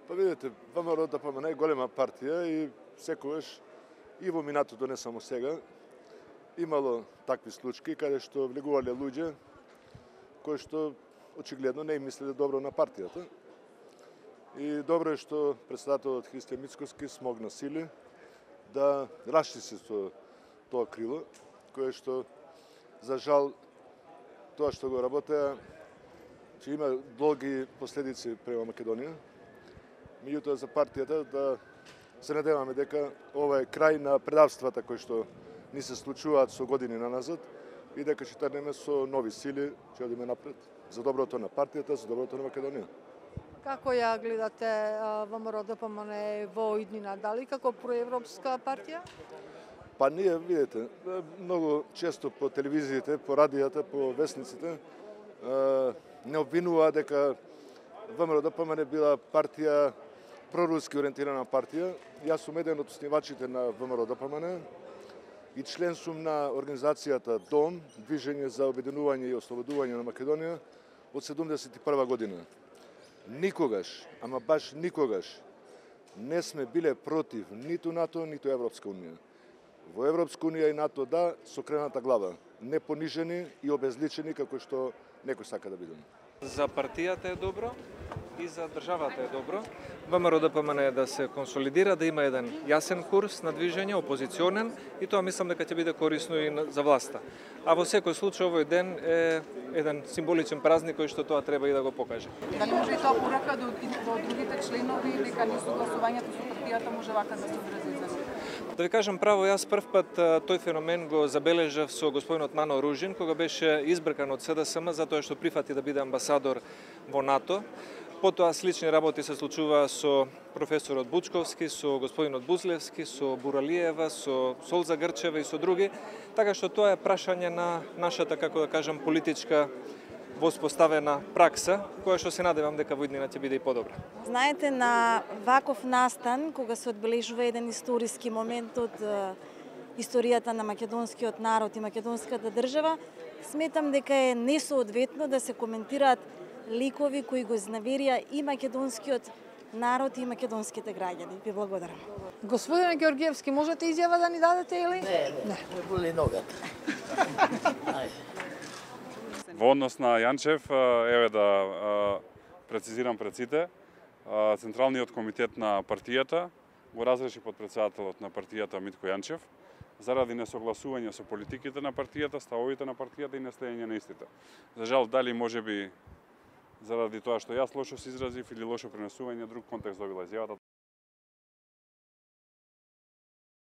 Па видите, ВМРО ДПМН е голема партија и секогаш и во минатото, не само сега, имало такви случаи каде што влегувале луѓе кои што очигледно не мислеле добро на партијата. И добро е што председателот Христијан Мицкоски смогна сили да расчисти со тоа крило, кое што, за жал, тоа што го работеа, че има долги последици према Македонија. Меѓутоа за партијата да се надеваме дека ова е крај на предавствата кои што ни се случуваат со години наназад и дека ќе тргнеме со нови сили, ќе одиме напред за доброто на партијата, за доброто на Македонија. Како ја гледате ВМРО ДПМН во иднина? Дали како проевропска партија? Па ние, видите, многу често по телевизиите, по радијата, по весниците не обвинува дека ВМРО ДПМН била партија проруски ориентирана партија. Јас сум еден од основачите на ВМРО ДПМН и член сум на организацијата ДОМ, Движење за обединување и ослободување на Македонија од 71 година. Никогаш, ама баш никогаш, не сме биле против ниту НАТО, ниту Европска унија. Во Европска унија и НАТО да, со крената глава, не понижени и обезличени како што некој сака да бидеме. За партијата е добро и за државата е добро. ВМРО ДПМН е да се консолидира, да има еден јасен курс на движење, опозиционен, и тоа мислам дека ќе биде корисно и за власта. А во секој случај овој ден е еден символичен празник кој што тоа треба и да го покаже. Дали може и тоа порака до другите членови дека несогласувањето со партијата може вака да се одрази? Да ви кажам право, јас прв пат тој феномен го забележав со господинот Мано Ружин, кога беше избркан од СДСМ затоа што прифати да биде амбасадор во НАТО. Потоа слични работи се случува со професорот Бучковски, со господинот Бузлевски, со Буралиева, со Солза Грчева и со други, така што тоа е прашање на нашата, како да кажам, политичка воспоставена пракса, која што се надевам дека во иднина ќе биде и подобра. Знаете, на ваков настан, кога се одбележува еден историски момент од историјата на македонскиот народ и македонската држава, сметам дека е несоодветно да се коментираат ликови кои го изневерија и македонскиот народ и македонските граѓани. Ви благодарам. Господине Георгиевски, можете изјава да ни дадете или? Не, боли ногата. Во однос на Јанчев, еве да прецизирам пред сите, Централниот комитет на партијата го разреши подпредседателот на партијата Митко Јанчев заради несогласување со политиките на партијата, ставовите на партијата и неследење на истите. За жал, дали можеби заради тоа што јас лошо се изразив или лошо пренесување, друг контекст добила изјавата.